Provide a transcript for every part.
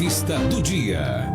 Entrevista do dia.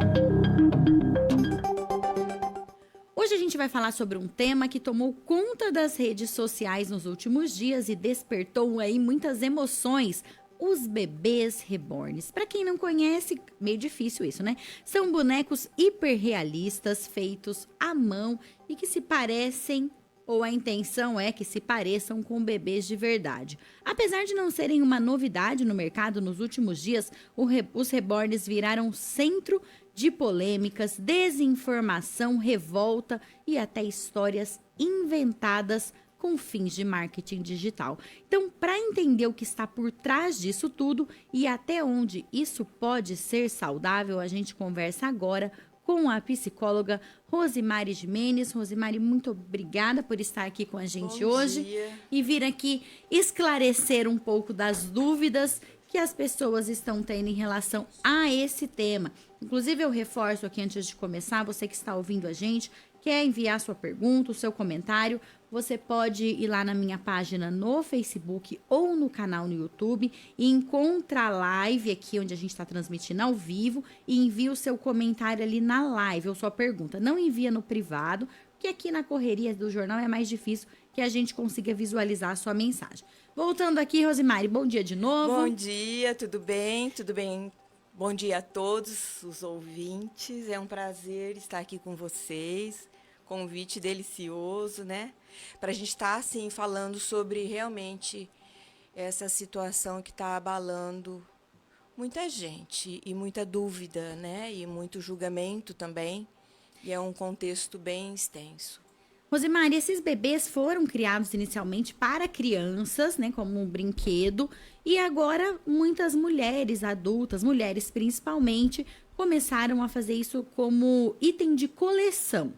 Hoje a gente vai falar sobre um tema que tomou conta das redes sociais nos últimos dias e despertou aí muitas emoções. Os bebês reborns. Para quem não conhece, meio difícil isso, né? São bonecos hiperrealistas feitos à mão e que se parecem, ou a intenção é que se pareçam com bebês de verdade. Apesar de não serem uma novidade no mercado nos últimos dias, os reborns viraram centro de polêmicas, desinformação, revolta e até histórias inventadas com fins de marketing digital. Então, para entender o que está por trás disso tudo e até onde isso pode ser saudável, a gente conversa agora com a psicóloga Rosimari Gimenez. Rosimari, muito obrigada por estar aqui com a gente hoje e vir aqui esclarecer um pouco das dúvidas que as pessoas estão tendo em relação a esse tema. Inclusive, eu reforço aqui antes de começar, você que está ouvindo a gente, quer enviar sua pergunta, o seu comentário, você pode ir lá na minha página no Facebook ou no canal no YouTube e encontra a live aqui onde a gente está transmitindo ao vivo e envia o seu comentário ali na live ou sua pergunta. Não envia no privado, porque aqui na correria do jornal é mais difícil que a gente consiga visualizar a sua mensagem. Voltando aqui, Rosimari, bom dia de novo. Bom dia, tudo bem? Tudo bem? Bom dia a todos os ouvintes. É um prazer estar aqui com vocês. Convite delicioso, né? Para a gente estar, assim, falando sobre realmente essa situação que está abalando muita gente e muita dúvida, né? E muito julgamento também. E é um contexto bem extenso. Rosimari, esses bebês foram criados inicialmente para crianças, né, como um brinquedo, e agora muitas mulheres adultas, mulheres principalmente, começaram a fazer isso como item de coleção.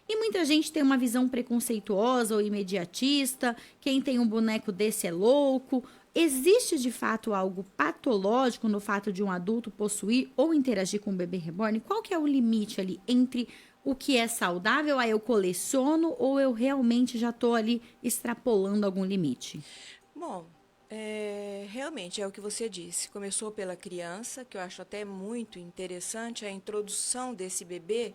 E muita gente tem uma visão preconceituosa ou imediatista, quem tem um boneco desse é louco. Existe de fato algo patológico no fato de um adulto possuir ou interagir com um bebê reborn? Qual que é o limite ali entre o que é saudável, eu coleciono ou eu realmente já estou ali extrapolando algum limite? Bom, realmente é o que você disse. Começou pela criança, que eu acho até muito interessante a introdução desse bebê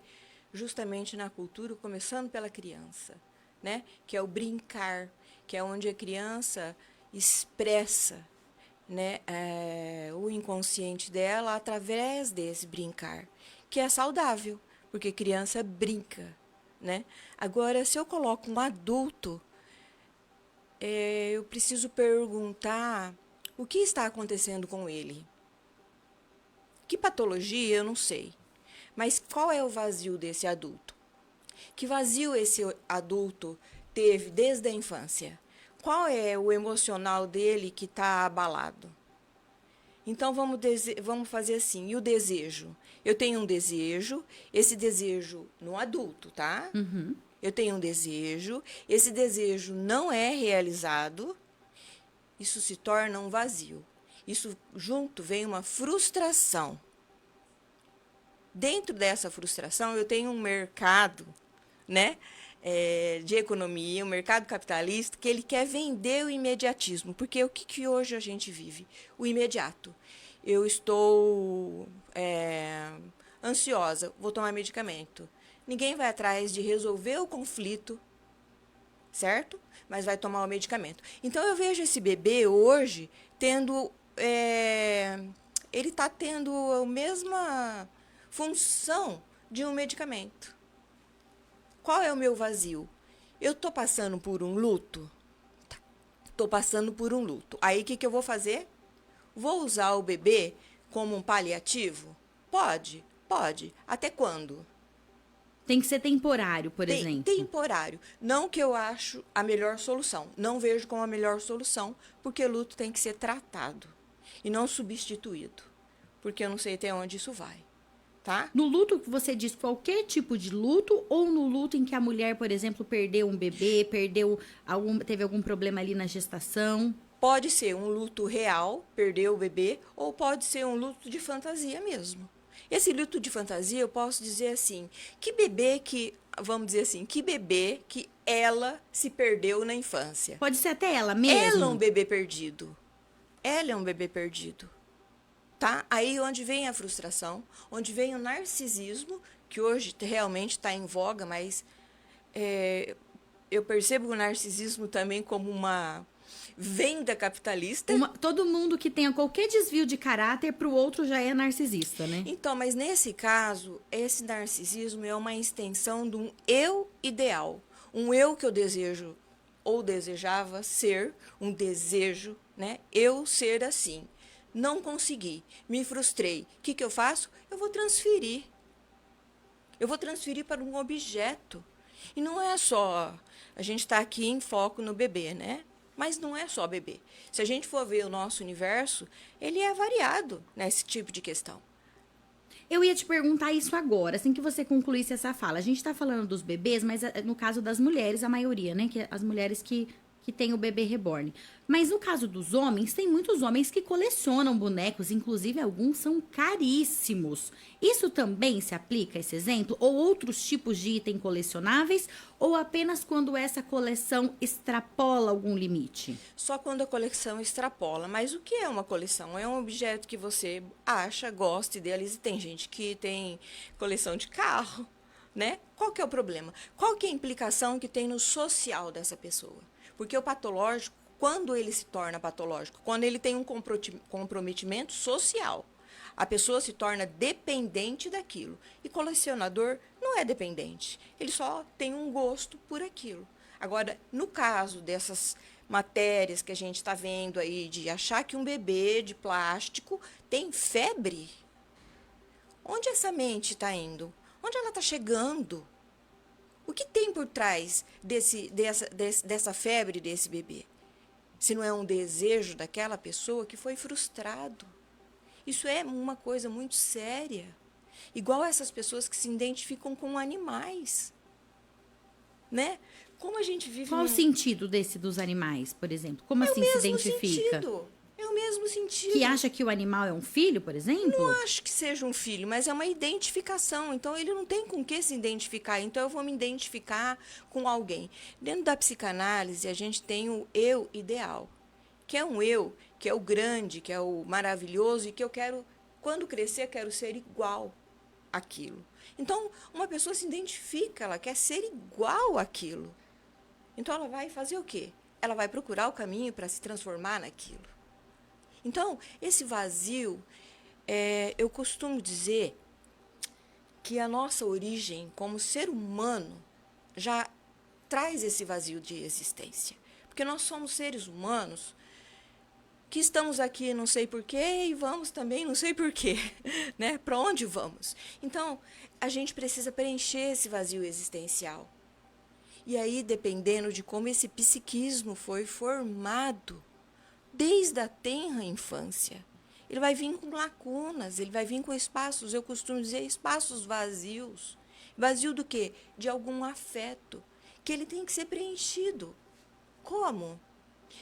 justamente na cultura, começando pela criança, né? Que é o brincar, que é onde a criança expressa, né, o inconsciente dela através desse brincar, que é saudável, porque criança brinca, né? Agora, se eu coloco um adulto, eu preciso perguntar o que está acontecendo com ele. Que patologia, eu não sei. Mas qual é o vazio desse adulto? Que vazio esse adulto teve desde a infância? Qual é o emocional dele que está abalado? Então, vamos fazer assim, e o desejo? Eu tenho um desejo, esse desejo no adulto, tá? Uhum. Eu tenho um desejo, esse desejo não é realizado, isso se torna um vazio. Isso junto vem uma frustração. Dentro dessa frustração, eu tenho um mercado, né, de economia, um mercado capitalista, que ele quer vender o imediatismo. Porque o que hoje a gente vive? O imediato. Eu estou ansiosa, vou tomar medicamento. Ninguém vai atrás de resolver o conflito, certo? Mas vai tomar o medicamento. Então, eu vejo esse bebê hoje tendo... ele está tendo a mesma função de um medicamento. Qual é o meu vazio? Eu estou passando por um luto? Estou passando por um luto. Aí, o que eu vou fazer? Vou usar o bebê como um paliativo? Pode, pode. Até quando? Tem que ser temporário, por exemplo. Temporário. Não que eu acho a melhor solução. Não vejo como a melhor solução, porque luto tem que ser tratado e não substituído. Porque eu não sei até onde isso vai. Tá? No luto que você diz, qualquer tipo de luto, ou no luto em que a mulher, por exemplo, perdeu um bebê, teve algum problema ali na gestação? Pode ser um luto real, perdeu o bebê, ou pode ser um luto de fantasia mesmo. Esse luto de fantasia, eu posso dizer assim, que bebê que ela se perdeu na infância. Pode ser até ela mesma? Ela é um bebê perdido. Ela é um bebê perdido. tá? Aí onde vem a frustração, onde vem o narcisismo, que hoje realmente está em voga, mas eu percebo o narcisismo também como uma venda capitalista. Todo mundo que tenha qualquer desvio de caráter para o outro já é narcisista, né? Então, mas nesse caso, esse narcisismo é uma extensão de um eu ideal. Um eu que eu desejo ou desejava ser, um desejo, né? Eu ser assim. Não consegui, me frustrei. O que eu faço? Eu vou transferir. Eu vou transferir para um objeto. E não é só... A gente está aqui em foco no bebê, né? Mas não é só bebê. Se a gente for ver o nosso universo, ele é variado nesse tipo de questão. Eu ia te perguntar isso agora, assim que você concluísse essa fala. A gente está falando dos bebês, mas no caso das mulheres, a maioria, né? Que as mulheres que têm o bebê reborn. Mas no caso dos homens, tem muitos homens que colecionam bonecos, inclusive alguns são caríssimos. Isso também se aplica a esse exemplo? Ou outros tipos de item colecionáveis? Ou apenas quando essa coleção extrapola algum limite? Só quando a coleção extrapola. Mas o que é uma coleção? É um objeto que você acha, gosta, idealiza. Tem gente que tem coleção de carro, né? Qual que é o problema? Qual que é a implicação que tem no social dessa pessoa? Porque o patológico, quando ele se torna patológico? Quando ele tem um comprometimento social. A pessoa se torna dependente daquilo. E colecionador não é dependente. Ele só tem um gosto por aquilo. Agora, no caso dessas matérias que a gente está vendo aí, de achar que um bebê de plástico tem febre, onde essa mente está indo? Onde ela está chegando? O que tem por trás dessa febre desse bebê? Se não é um desejo daquela pessoa que foi frustrado. Isso é uma coisa muito séria. Igual essas pessoas que se identificam com animais. Né? Como a gente vive... Qual o sentido dos animais, por exemplo? Como assim se identifica? É o mesmo sentido. Que acha que o animal é um filho, por exemplo? Não acho que seja um filho, mas é uma identificação. Então, ele não tem com que se identificar. Então, eu vou me identificar com alguém. Dentro da psicanálise, a gente tem o eu ideal, que é um eu, que é o grande, que é o maravilhoso e que eu quero, quando crescer, quero ser igual àquilo. Então, uma pessoa se identifica, ela quer ser igual àquilo. Então, ela vai fazer o quê? Ela vai procurar o caminho para se transformar naquilo. Então, esse vazio, eu costumo dizer que a nossa origem como ser humano já traz esse vazio de existência. Porque nós somos seres humanos que estamos aqui não sei porquê e vamos também não sei porquê, né? Para onde vamos? Então, a gente precisa preencher esse vazio existencial. E aí, dependendo de como esse psiquismo foi formado, desde a tenra infância, ele vai vir com lacunas, ele vai vir com espaços, eu costumo dizer, espaços vazios. Vazio do quê? De algum afeto, que ele tem que ser preenchido. Como?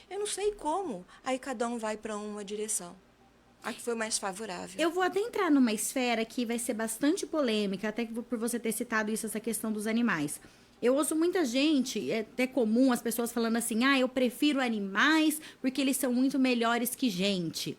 Eu não sei como. Aí cada um vai para uma direção. A que foi mais favorável. Eu vou até entrar numa esfera que vai ser bastante polêmica, até por você ter citado isso, essa questão dos animais. Eu ouço muita gente, é até comum as pessoas falando assim, eu prefiro animais porque eles são muito melhores que gente.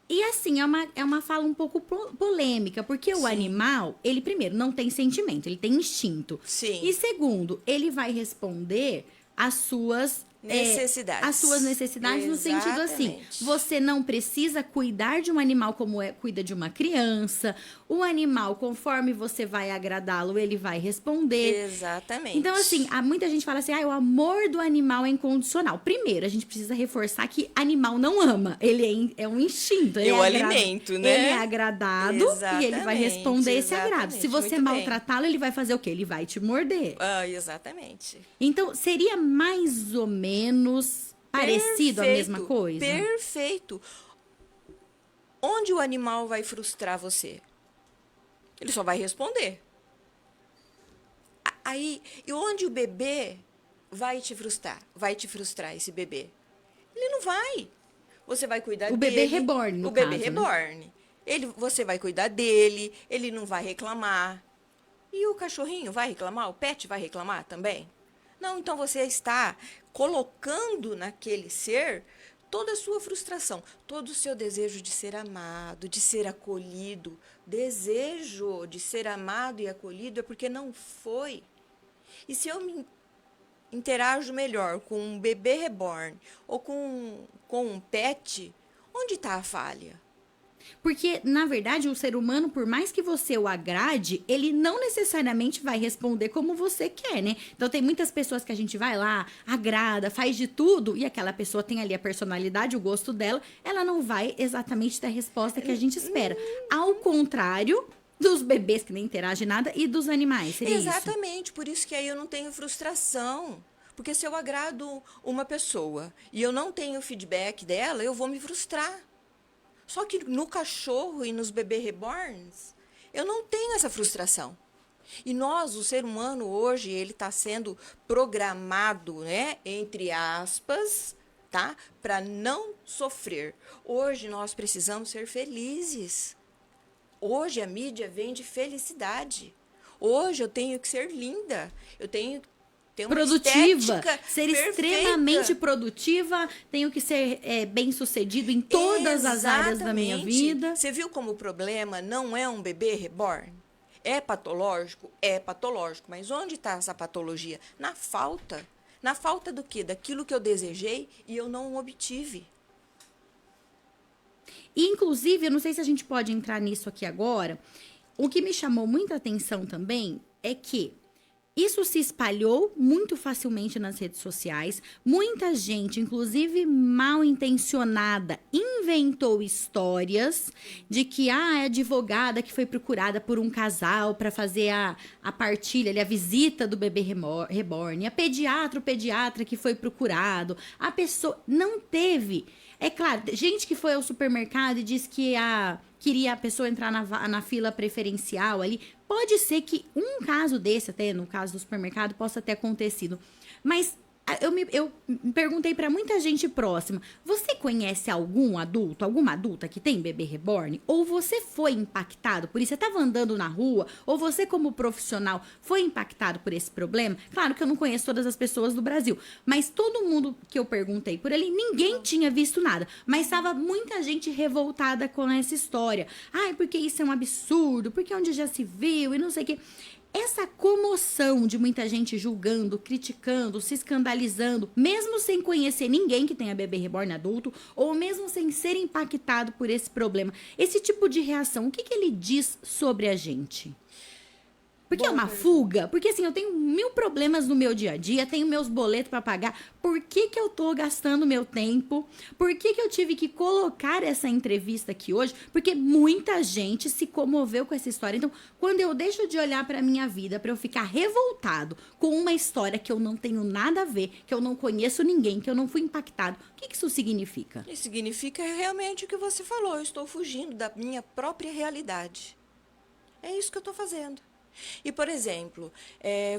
E assim, é uma fala um pouco polêmica, porque o animal, ele primeiro não tem sentimento, ele tem instinto. Sim. E segundo, ele vai responder às suas necessidades. As suas necessidades. Exatamente. No sentido assim, você não precisa cuidar de um animal como cuida de uma criança. O animal, conforme você vai agradá-lo, ele vai responder. Exatamente. Então, assim, muita gente fala assim, o amor do animal é incondicional. Primeiro, a gente precisa reforçar que animal não ama. Ele é um instinto. É o alimento, né? Ele é agradado. Exatamente, e ele vai responder esse agrado. Se você maltratá-lo, ele vai fazer o quê? Ele vai te morder. Exatamente. Então, seria mais ou menos parecido a mesma coisa? Perfeito. Onde o animal vai frustrar você? Ele só vai responder. Aí, e onde o bebê vai te frustrar? Vai te frustrar esse bebê? Ele não vai. Você vai cuidar dele. O bebê reborn, no caso, O bebê reborn. Né? Você vai cuidar dele, ele não vai reclamar. E o cachorrinho vai reclamar? O pet vai reclamar também? Não, então você está colocando naquele ser toda a sua frustração, todo o seu desejo de ser amado, de ser acolhido. Desejo de ser amado e acolhido é porque não foi. E se eu me interajo melhor com um bebê reborn ou com um pet, onde está a falha? Porque, na verdade, o ser humano, por mais que você o agrade, ele não necessariamente vai responder como você quer, né? Então, tem muitas pessoas que a gente vai lá, agrada, faz de tudo, e aquela pessoa tem ali a personalidade, o gosto dela, ela não vai exatamente ter a resposta que a gente espera. Ao contrário dos bebês que nem interagem nada e dos animais, seria isso? Exatamente, por isso que aí eu não tenho frustração. Porque se eu agrado uma pessoa e eu não tenho feedback dela, eu vou me frustrar. Só que no cachorro e nos bebês reborns, eu não tenho essa frustração. E nós, o ser humano hoje, ele está sendo programado, né, entre aspas, tá, para não sofrer. Hoje nós precisamos ser felizes. Hoje a mídia vende felicidade. Hoje eu tenho que ser linda. Eu tenho que ter uma Produtiva, estética ser perfeita. extremamente produtiva, tenho que ser bem sucedido em todas as áreas da minha vida. Você viu como o problema não é um bebê reborn? É patológico? É patológico. Mas onde está essa patologia? Na falta. Na falta do quê? Daquilo que eu desejei e eu não obtive. E, inclusive, eu não sei se a gente pode entrar nisso aqui agora. O que me chamou muita atenção também é que isso se espalhou muito facilmente nas redes sociais. Muita gente, inclusive mal intencionada, inventou histórias de que a advogada que foi procurada por um casal para fazer a partilha, ali, a visita do bebê reborn, o pediatra que foi procurado, a pessoa não teve. É claro, gente que foi ao supermercado e disse que queria a pessoa entrar na fila preferencial ali. Pode ser que um caso desse, até no caso do supermercado, possa ter acontecido. Mas eu me perguntei pra muita gente próxima: você conhece algum adulto, alguma adulta que tem bebê reborn? Ou você foi impactado por isso? Você estava andando na rua? Ou você, como profissional, foi impactado por esse problema? Claro que eu não conheço todas as pessoas do Brasil, mas todo mundo que eu perguntei por ali, ninguém tinha visto nada. Mas estava muita gente revoltada com essa história. Ai, porque isso é um absurdo, porque onde já se viu e não sei o quê. Essa comoção de muita gente julgando, criticando, se escandalizando, mesmo sem conhecer ninguém que tenha bebê reborn adulto, ou mesmo sem ser impactado por esse problema, esse tipo de reação, o que ele diz sobre a gente? Porque é uma fuga? Porque assim, eu tenho 1000 problemas no meu dia a dia, tenho meus boletos para pagar. Por que eu tô gastando meu tempo? Por que eu tive que colocar essa entrevista aqui hoje? Porque muita gente se comoveu com essa história. Então, quando eu deixo de olhar para minha vida, para eu ficar revoltado com uma história que eu não tenho nada a ver, que eu não conheço ninguém, que eu não fui impactado, o que isso significa? Isso significa realmente o que você falou. Eu estou fugindo da minha própria realidade. É isso que eu estou fazendo. E, por exemplo,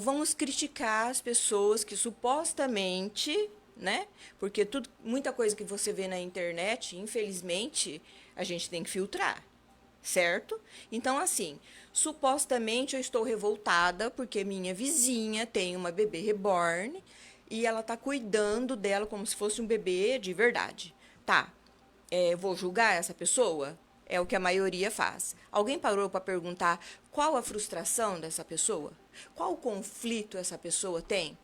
vamos criticar as pessoas que supostamente, né? Porque muita coisa que você vê na internet, infelizmente, a gente tem que filtrar, certo? Então, assim, supostamente eu estou revoltada porque minha vizinha tem uma bebê reborn e ela está cuidando dela como se fosse um bebê de verdade. Tá, vou julgar essa pessoa? É o que a maioria faz. Alguém parou para perguntar qual a frustração dessa pessoa? Qual o conflito essa pessoa tem?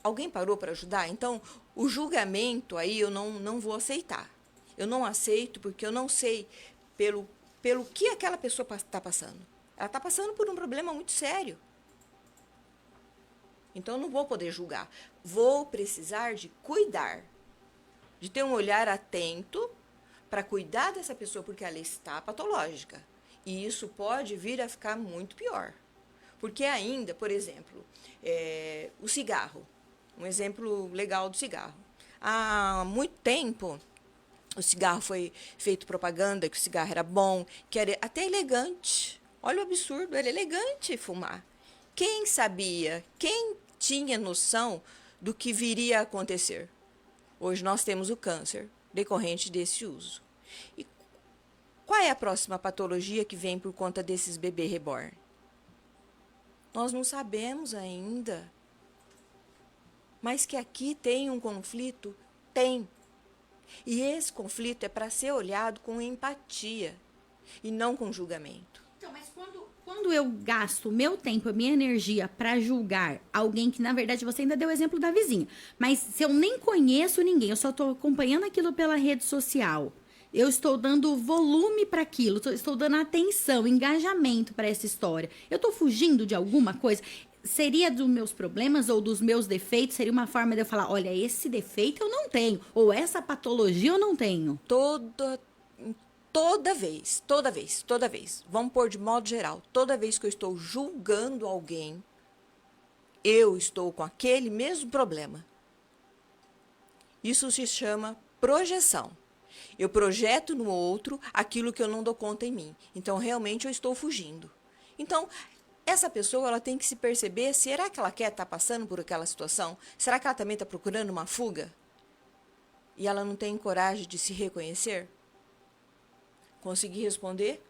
Alguém parou para ajudar? Então, o julgamento aí eu não vou aceitar. Eu não aceito porque eu não sei pelo que aquela pessoa está passando. Ela está passando por um problema muito sério. Então, eu não vou poder julgar. Vou precisar de cuidar, de ter um olhar atento para cuidar dessa pessoa, porque ela está patológica. E isso pode vir a ficar muito pior. Porque ainda, por exemplo, o cigarro. Um exemplo legal do cigarro. Há muito tempo, o cigarro foi feito propaganda, que o cigarro era bom, que era até elegante. Olha o absurdo, era elegante fumar. Quem sabia, quem tinha noção do que viria a acontecer? Hoje nós temos o câncer decorrente desse uso. E qual é a próxima patologia que vem por conta desses bebês reborn? Nós não sabemos ainda. Mas que aqui tem um conflito? Tem. E esse conflito é para ser olhado com empatia e não com julgamento. Então, mas quando eu gasto o meu tempo, a minha energia para julgar alguém que, na verdade, você ainda deu o exemplo da vizinha, mas se eu nem conheço ninguém, eu só estou acompanhando aquilo pela rede social, eu estou dando volume para aquilo, estou dando atenção, engajamento para essa história, eu estou fugindo de alguma coisa? Seria dos meus problemas ou dos meus defeitos? Seria uma forma de eu falar, olha, esse defeito eu não tenho, ou essa patologia eu não tenho? Toda vez, vamos pôr de modo geral, toda vez que eu estou julgando alguém, eu estou com aquele mesmo problema. Isso se chama projeção. Eu projeto no outro aquilo que eu não dou conta em mim. Então, realmente, eu estou fugindo. Então, essa pessoa ela tem que se perceber, será que ela quer estar passando por aquela situação? Será que ela também está procurando uma fuga? E ela não tem coragem de se reconhecer? Consegui responder?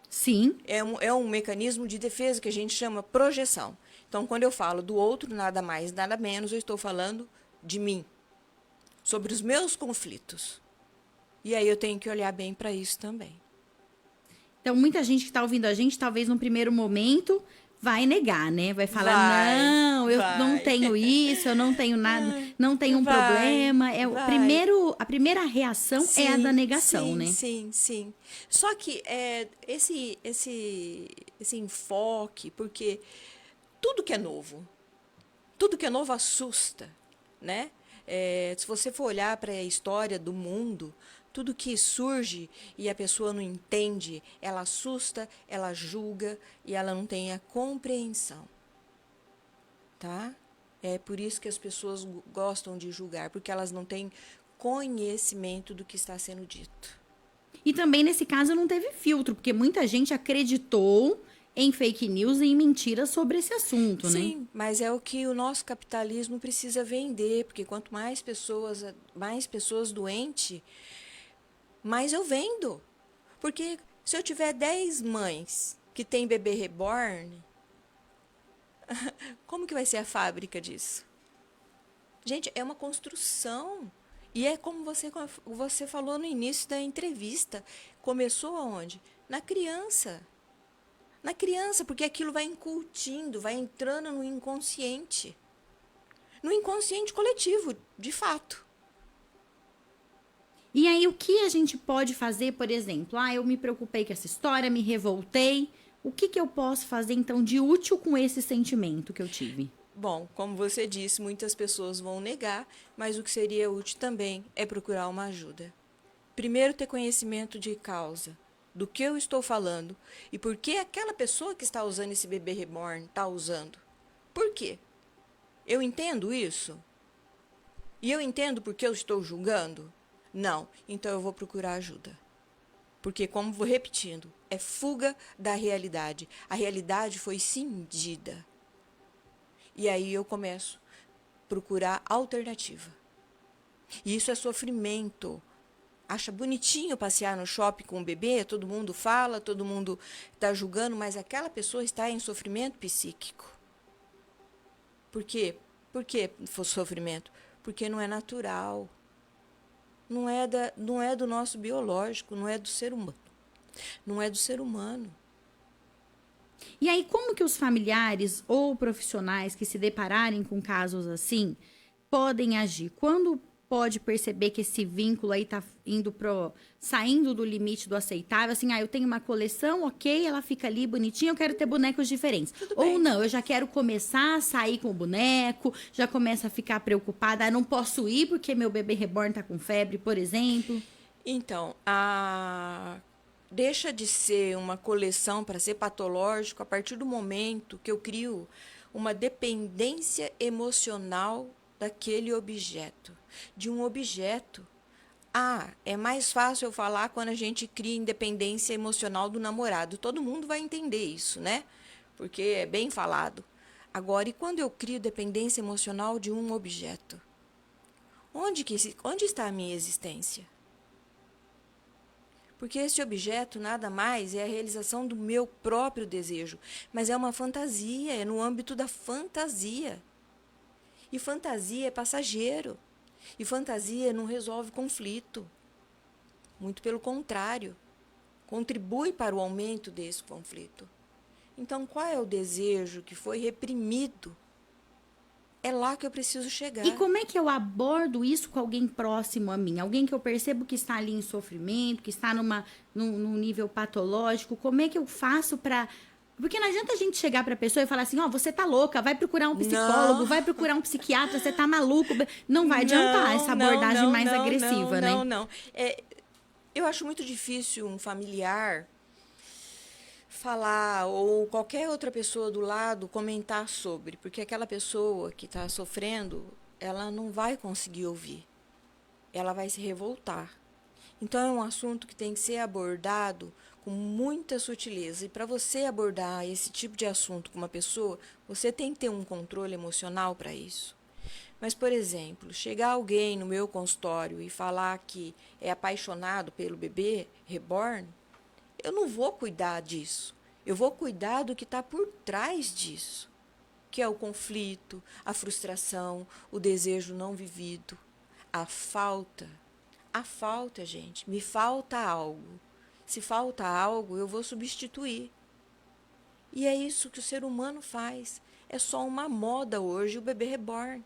Sim. É um mecanismo de defesa que a gente chama projeção. Então, quando eu falo do outro, nada mais, nada menos, eu estou falando de mim, sobre os meus conflitos. E aí eu tenho que olhar bem para isso também. Então, muita gente que está ouvindo a gente, talvez no primeiro momento, vai negar, né? Vai falar, não, eu não tenho isso, eu não tenho nada, não tenho um problema. A primeira reação é a da negação, né? Sim. Só que esse enfoque, porque tudo que é novo assusta, né? Se você for olhar para a história do mundo, tudo que surge e a pessoa não entende, ela assusta, ela julga e ela não tem a compreensão. Tá? É por isso que as pessoas gostam de julgar, porque elas não têm conhecimento do que está sendo dito. E também, nesse caso, não teve filtro, porque muita gente acreditou em fake news e em mentiras sobre esse assunto, né? Sim, mas é o que o nosso capitalismo precisa vender, porque quanto mais pessoas doentes, mais eu vendo. Porque se eu tiver 10 mães que têm bebê reborn, como que vai ser a fábrica disso? Gente, é uma construção. E é como você falou no início da entrevista. Começou aonde? Na criança. Na criança, porque aquilo vai incutindo, vai entrando no inconsciente. No inconsciente coletivo, de fato. E aí, o que a gente pode fazer, por exemplo? Eu me preocupei com essa história, me revoltei. O que eu posso fazer, então, de útil com esse sentimento que eu tive? Bom, como você disse, muitas pessoas vão negar, mas o que seria útil também é procurar uma ajuda. Primeiro, ter conhecimento de causa, do que eu estou falando e por que aquela pessoa que está usando esse bebê reborn está usando. Por quê? Eu entendo isso? E eu entendo por que eu estou julgando? Não, então eu vou procurar ajuda. Porque, como vou repetindo, é fuga da realidade. A realidade foi cindida. E aí eu começo a procurar alternativa. E isso é sofrimento. Acha bonitinho passear no shopping com o bebê, todo mundo fala, todo mundo está julgando, mas aquela pessoa está em sofrimento psíquico. Por quê? Por que sofrimento? Porque não é natural. Não é do nosso biológico, não é do ser humano. Não é do ser humano. E aí, como que os familiares ou profissionais que se depararem com casos assim podem agir? Quando pode perceber que esse vínculo aí tá saindo do limite do aceitável? Assim, eu tenho uma coleção, ok, ela fica ali bonitinha, eu quero ter bonecos diferentes. Ou não, eu já quero começar a sair com o boneco, já começo a ficar preocupada, não posso ir porque meu bebê reborn tá com febre, por exemplo. Então, deixa de ser uma coleção para ser patológico a partir do momento que eu crio uma dependência emocional daquele objeto, de um objeto. É mais fácil eu falar quando a gente cria independência emocional do namorado. Todo mundo vai entender isso, né? Porque é bem falado. Agora, e quando eu crio dependência emocional de um objeto? Onde está a minha existência? Porque esse objeto nada mais é a realização do meu próprio desejo, mas é uma fantasia, é no âmbito da fantasia. E fantasia é passageiro. E fantasia não resolve conflito. Muito pelo contrário, contribui para o aumento desse conflito. Então, qual é o desejo que foi reprimido? É lá que eu preciso chegar. E como é que eu abordo isso com alguém próximo a mim? Alguém que eu percebo que está ali em sofrimento, que está num nível patológico. Como é que eu faço para... Porque não adianta a gente chegar para a pessoa e falar assim, ó, você tá louca, vai procurar um psicólogo, vai procurar um psiquiatra, você tá maluco. Não vai adiantar essa abordagem mais agressiva, né? Não. Eu acho muito difícil um familiar falar ou qualquer outra pessoa do lado comentar sobre, porque aquela pessoa que está sofrendo, ela não vai conseguir ouvir, ela vai se revoltar. Então é um assunto que tem que ser abordado com muita sutileza. E para você abordar esse tipo de assunto com uma pessoa, você tem que ter um controle emocional para isso. Mas, por exemplo, chegar alguém no meu consultório e falar que é apaixonado pelo bebê reborn, eu não vou cuidar disso. Eu vou cuidar do que está por trás disso, que é o conflito, a frustração, o desejo não vivido, a falta. A falta, gente, me falta algo. Se falta algo, eu vou substituir. E é isso que o ser humano faz. É só uma moda hoje o bebê reborn.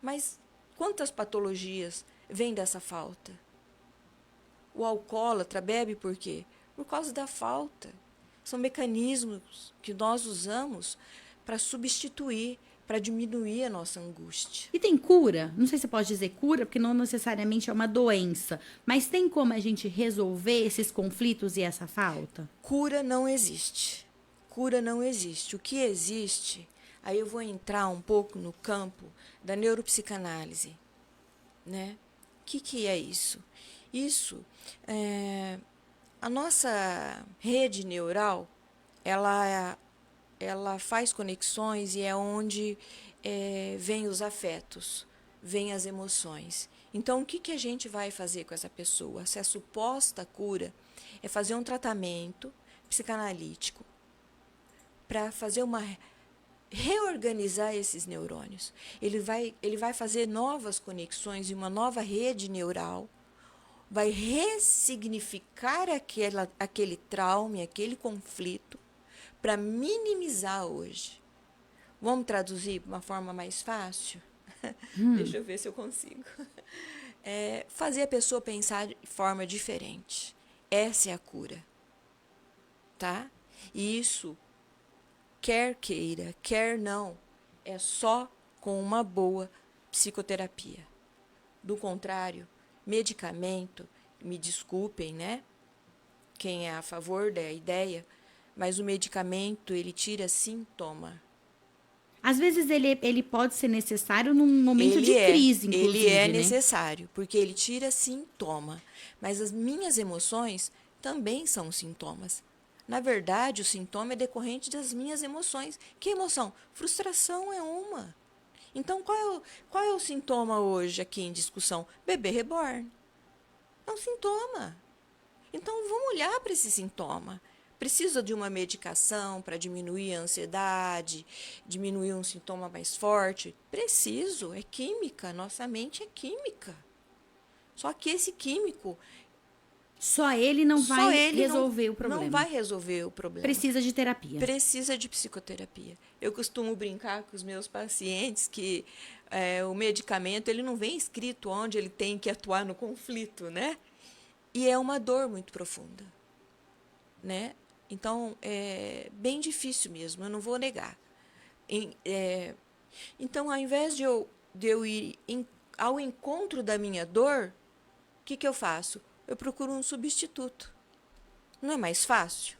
Mas quantas patologias vêm dessa falta? O alcoólatra bebe por quê? Por causa da falta. São mecanismos que nós usamos para substituir, para diminuir a nossa angústia. E tem cura? Não sei se você pode dizer cura, porque não necessariamente é uma doença. Mas tem como a gente resolver esses conflitos e essa falta? Cura não existe. Cura não existe. O que existe, aí eu vou entrar um pouco no campo da neuropsicanálise, né? O que é isso? Isso é... A nossa rede neural, ela faz conexões e é onde vem os afetos, vem as emoções. Então, o que a gente vai fazer com essa pessoa? Se a suposta cura é fazer um tratamento psicanalítico para fazer reorganizar esses neurônios. Ele vai fazer novas conexões e uma nova rede neural, vai ressignificar aquele trauma, aquele conflito, para minimizar hoje. Vamos traduzir de uma forma mais fácil? Deixa eu ver se eu consigo. Fazer a pessoa pensar de forma diferente. Essa é a cura. Tá? E isso, quer queira, quer não, é só com uma boa psicoterapia. Do contrário, medicamento, me desculpem, né? Quem é a favor da ideia, mas o medicamento, ele tira sintoma. Às vezes ele pode ser necessário num momento de crise, inclusive, ele é né? necessário, porque ele tira sintoma. Mas as minhas emoções também são sintomas. Na verdade, o sintoma é decorrente das minhas emoções. Que emoção? Frustração é uma. Então, qual é o sintoma hoje aqui em discussão? Bebê reborn. É um sintoma. Então, vamos olhar para esse sintoma. Precisa de uma medicação para diminuir a ansiedade, diminuir um sintoma mais forte? Preciso, é química, nossa mente é química. Só que esse químico... Só ele não vai resolver o problema. Não vai resolver o problema. Precisa de terapia. Precisa de psicoterapia. Eu costumo brincar com os meus pacientes que o medicamento ele não vem escrito onde ele tem que atuar no conflito, né? E é uma dor muito profunda, né? Então, é bem difícil mesmo, eu não vou negar. Então, ao invés de eu ir ao encontro da minha dor, o que eu faço? Eu procuro um substituto. Não é mais fácil?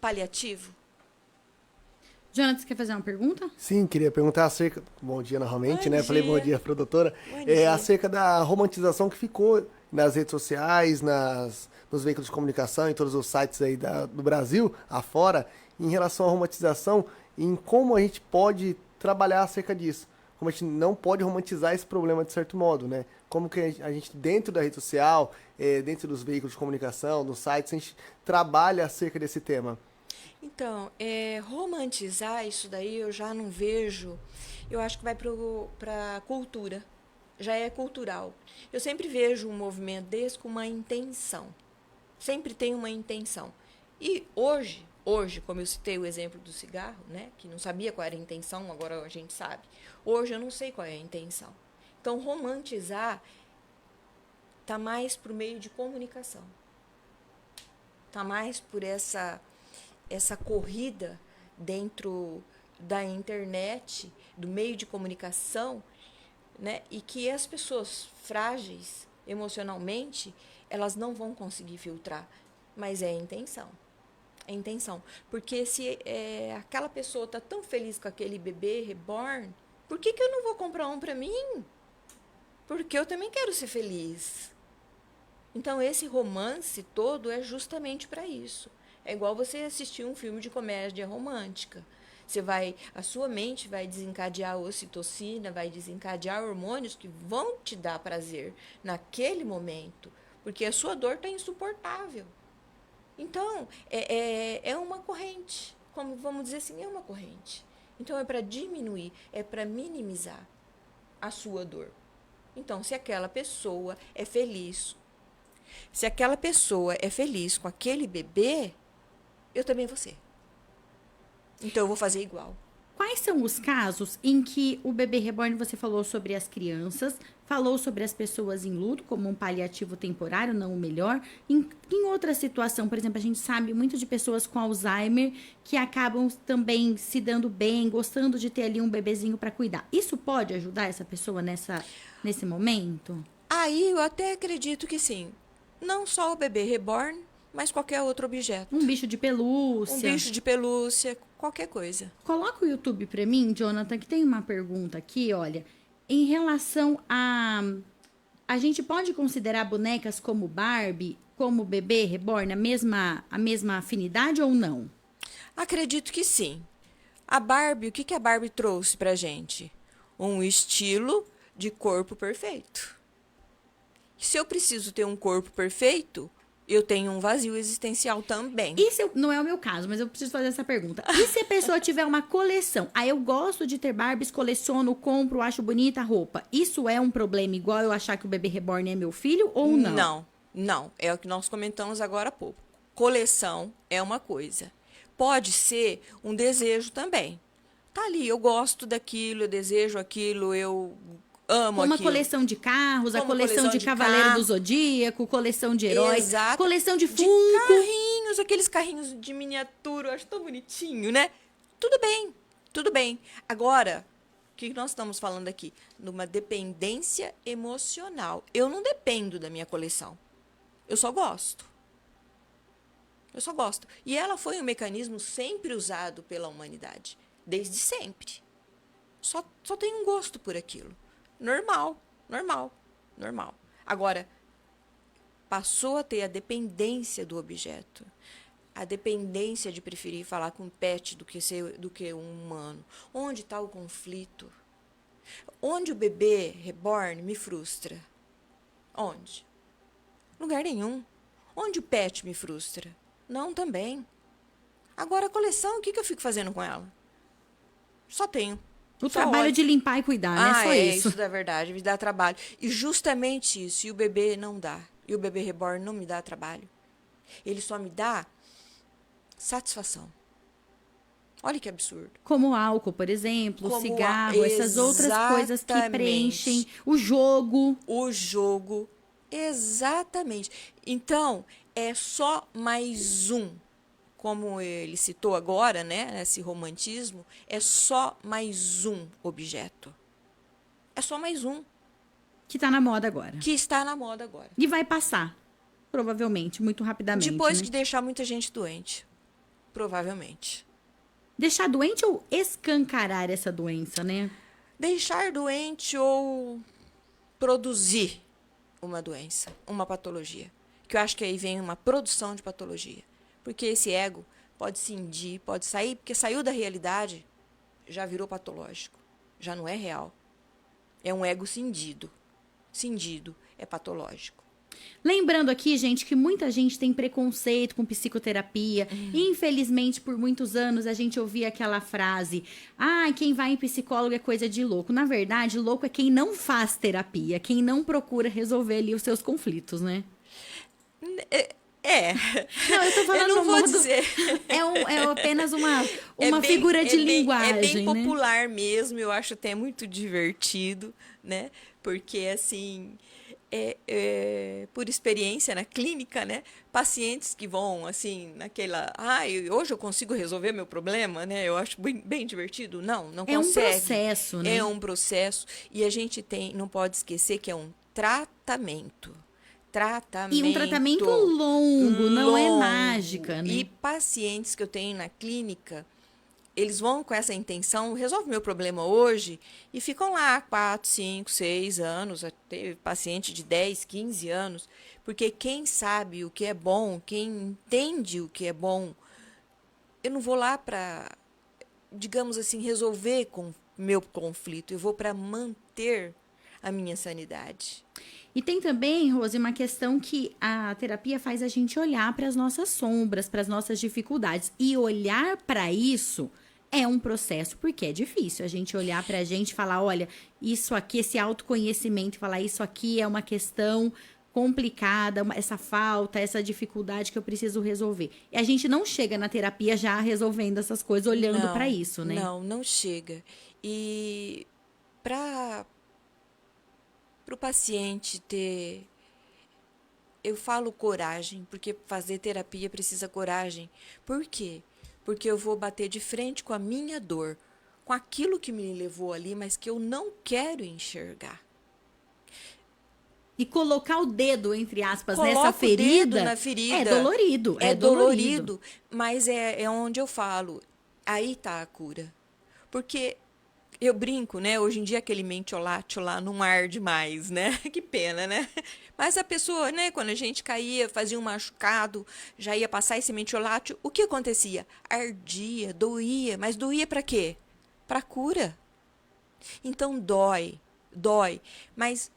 Paliativo? Jonathan, você quer fazer uma pergunta? Sim, queria perguntar acerca... Bom dia novamente, Bom né? dia. Falei bom dia para a doutora. Acerca da romantização que ficou nas redes sociais, nos veículos de comunicação, em todos os sites aí do Brasil, afora, em relação à romantização, em como a gente pode trabalhar acerca disso. Como a gente não pode romantizar esse problema de certo modo, né? Como que a gente dentro da rede social, dentro dos veículos de comunicação, dos sites, a gente trabalha acerca desse tema. Então, romantizar isso daí eu já não vejo. Eu acho que vai para a cultura. já é cultural. Eu sempre vejo um movimento desse com uma intenção. Sempre tem uma intenção. E hoje, como eu citei o exemplo do cigarro, né, que não sabia qual era a intenção, agora a gente sabe. Hoje eu não sei qual é a intenção. Então, romantizar está mais por meio de comunicação. Está mais por essa corrida dentro da internet, do meio de comunicação, né? E que as pessoas frágeis emocionalmente, elas não vão conseguir filtrar, mas é a intenção. É a intenção. Porque se aquela pessoa está tão feliz com aquele bebê reborn, por que eu não vou comprar um para mim? Porque eu também quero ser feliz. Então, esse romance todo é justamente para isso. É igual você assistir um filme de comédia romântica. A sua mente vai desencadear a ocitocina, vai desencadear hormônios que vão te dar prazer naquele momento, porque a sua dor está insuportável. Então, é uma corrente, como vamos dizer assim, é uma corrente. Então, é para diminuir, é para minimizar a sua dor. Então, se aquela pessoa é feliz com aquele bebê, eu também vou ser. Então, eu vou fazer igual. Quais são os casos em que o bebê reborn, você falou sobre as crianças, falou sobre as pessoas em luto, como um paliativo temporário, não o melhor. Em outra situação, por exemplo, a gente sabe muito de pessoas com Alzheimer que acabam também se dando bem, gostando de ter ali um bebezinho para cuidar. Isso pode ajudar essa pessoa nesse momento? Aí eu até acredito que sim. Não só o bebê reborn, mas qualquer outro objeto. Um bicho de pelúcia. Qualquer coisa. Coloca o YouTube pra mim, Jonathan, que tem uma pergunta aqui, olha. Em relação a gente pode considerar bonecas como Barbie, como bebê reborn, a mesma afinidade ou não? Acredito que sim. A Barbie, o que a Barbie trouxe pra gente? Um estilo de corpo perfeito. Se eu preciso ter um corpo perfeito, eu tenho um vazio existencial também. Não é o meu caso, mas eu preciso fazer essa pergunta. E se a pessoa tiver uma coleção? Eu gosto de ter Barbies, coleciono, compro, acho bonita a roupa. Isso é um problema igual eu achar que o bebê reborn é meu filho ou não? Não. É o que nós comentamos agora há pouco. Coleção é uma coisa. Pode ser um desejo também. Tá ali, eu gosto daquilo, eu desejo aquilo, eu amo como aquilo. A coleção de carros, a coleção de Cavaleiro do Zodíaco, coleção de heróis, exato, coleção de Funko. De carrinhos, aqueles carrinhos de miniatura, eu acho tão bonitinho, né? Tudo bem. Agora, o que nós estamos falando aqui? Numa dependência emocional. Eu não dependo da minha coleção. Eu só gosto. E ela foi um mecanismo sempre usado pela humanidade. Desde sempre. Só tem um gosto por aquilo. Normal. Agora, passou a ter a dependência do objeto. A dependência de preferir falar com um pet do que um humano. Onde está o conflito? Onde o bebê reborn me frustra? Onde? Lugar nenhum. Onde o pet me frustra? Não, também. Agora, a coleção, o que eu fico fazendo com ela? Só tenho. O trabalho de limpar e cuidar, né? Só isso. Isso é verdade, me dá trabalho. E justamente isso, e o bebê não dá. E o bebê reborn não me dá trabalho. Ele só me dá satisfação. Olha que absurdo. Como o álcool, por exemplo, o cigarro, essas outras coisas que preenchem. O jogo. Exatamente. Então, é só mais um. Como ele citou agora, né, esse romantismo, é só mais um objeto. É só mais um. Que está na moda agora. E vai passar, provavelmente, muito rapidamente. Depois de deixar muita gente doente. Provavelmente. Deixar doente ou escancarar essa doença, né? Deixar doente ou produzir uma doença, uma patologia. Que eu acho que aí vem uma produção de patologia. Porque esse ego pode cindir, pode sair, porque saiu da realidade, já virou patológico. Já não é real. É um ego cindido. Cindido é patológico. Lembrando aqui, gente, que muita gente tem preconceito com psicoterapia. Infelizmente, por muitos anos, a gente ouvia aquela frase: quem vai em psicólogo é coisa de louco. Na verdade, louco é quem não faz terapia, quem não procura resolver ali os seus conflitos, né? Não, eu tô falando eu não vou modo... dizer. É apenas uma figura de linguagem, é bem né? popular mesmo, eu acho até muito divertido, né? Porque, assim, por experiência na clínica, né? Pacientes que vão, assim, naquela... hoje eu consigo resolver meu problema, né? Eu acho bem divertido. Não consegue. É um processo, né? É um processo. E a gente não pode esquecer que é um tratamento. E um tratamento longo, não é mágica, né? E pacientes que eu tenho na clínica, eles vão com essa intenção, resolve meu problema hoje, e ficam lá 4, 5, 6 anos, até paciente de 10, 15 anos, porque quem sabe o que é bom, quem entende o que é bom, eu não vou lá para, digamos assim, resolver com meu conflito, eu vou para manter a minha sanidade. E tem também, Rose, uma questão que a terapia faz a gente olhar para as nossas sombras, para as nossas dificuldades. E olhar para isso é um processo, porque é difícil a gente olhar para a gente e falar, olha, isso aqui, esse autoconhecimento, falar isso aqui é uma questão complicada, essa falta, essa dificuldade que eu preciso resolver. E a gente não chega na terapia já resolvendo essas coisas, olhando para isso, né? Não chega. E para o paciente ter, eu falo coragem, porque fazer terapia precisa coragem. Por quê? Porque eu vou bater de frente com a minha dor, com aquilo que me levou ali, mas que eu não quero enxergar. E colocar o dedo, entre aspas, Coloco nessa ferida, o dedo na ferida. é dolorido. É dolorido, mas é onde eu falo, aí tá a cura. Porque eu brinco, né? Hoje em dia aquele mentiolate lá não arde mais, né? Que pena, né? Mas a pessoa, né? Quando a gente caía, fazia um machucado, já ia passar esse mentiolate, o que acontecia? Ardia, doía. Mas doía para quê? Para cura. Então dói. Mas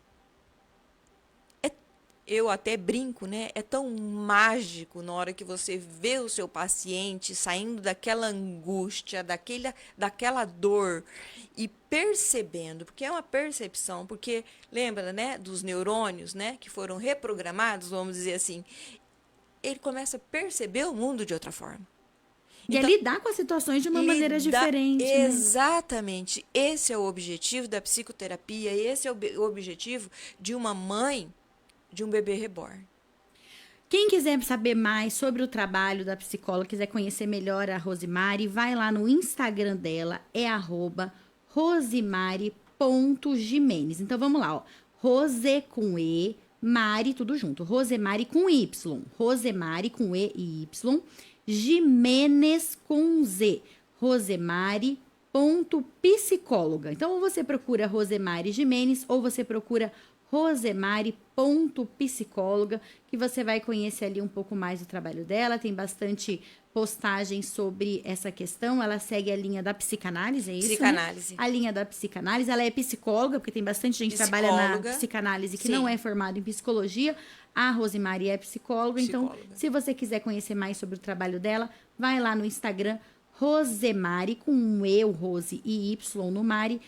eu até brinco, né? É tão mágico na hora que você vê o seu paciente saindo daquela angústia, daquela dor e percebendo, porque é uma percepção, porque lembra, né, dos neurônios, né, que foram reprogramados, vamos dizer assim, ele começa a perceber o mundo de outra forma. E então, lidar com as situações de uma maneira diferente. Exatamente. Né? Esse é o objetivo da psicoterapia, esse é o objetivo de uma mãe de um bebê reborn. Quem quiser saber mais sobre o trabalho da psicóloga, quiser conhecer melhor a Rosemary, vai lá no Instagram dela, é @rosemary.gimenez. Então vamos lá, ó. Rose com E, Mari, tudo junto. Rosemary com Y. Rosemary com E e Y. Gimenez com Z. Rosemary.psicóloga. Então, ou você procura Rosemary Gimenez, ou você procura rosemary.psicóloga, que você vai conhecer ali um pouco mais do trabalho dela. Tem bastante postagens sobre essa questão. Ela segue a linha da psicanálise, é isso? Psicanálise. Né? A linha da psicanálise. Ela é psicóloga, porque tem bastante gente que trabalha na psicanálise que não é formada em psicologia. A Rosemary é psicóloga. Então, se você quiser conhecer mais sobre o trabalho dela, vai lá no Instagram, Rosemary, com um E, o Rose e Y no Mari,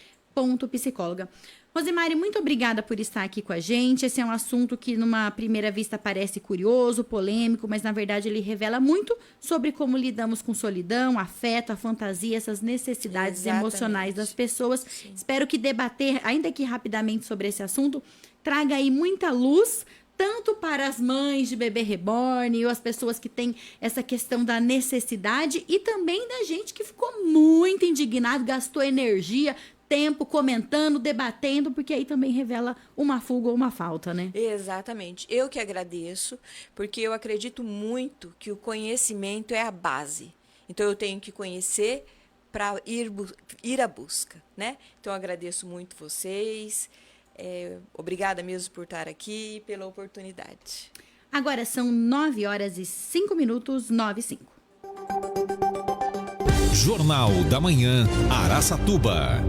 .psicóloga. Rosemary, muito obrigada por estar aqui com a gente. Esse é um assunto que, numa primeira vista, parece curioso, polêmico, mas, na verdade, ele revela muito sobre como lidamos com solidão, afeto, a fantasia, essas necessidades emocionais das pessoas. Sim. Espero que debater, ainda que rapidamente, sobre esse assunto, traga aí muita luz, tanto para as mães de bebê reborn, ou as pessoas que têm essa questão da necessidade, e também da gente que ficou muito indignado, gastou energia, tempo comentando, debatendo, porque aí também revela uma fuga ou uma falta, né? Exatamente. Eu que agradeço, porque eu acredito muito que o conhecimento é a base. Então, eu tenho que conhecer para ir à busca, né? Então, eu agradeço muito vocês. Obrigada mesmo por estar aqui e pela oportunidade. Agora são 9h05, 9h05. Jornal da Manhã, Araçatuba.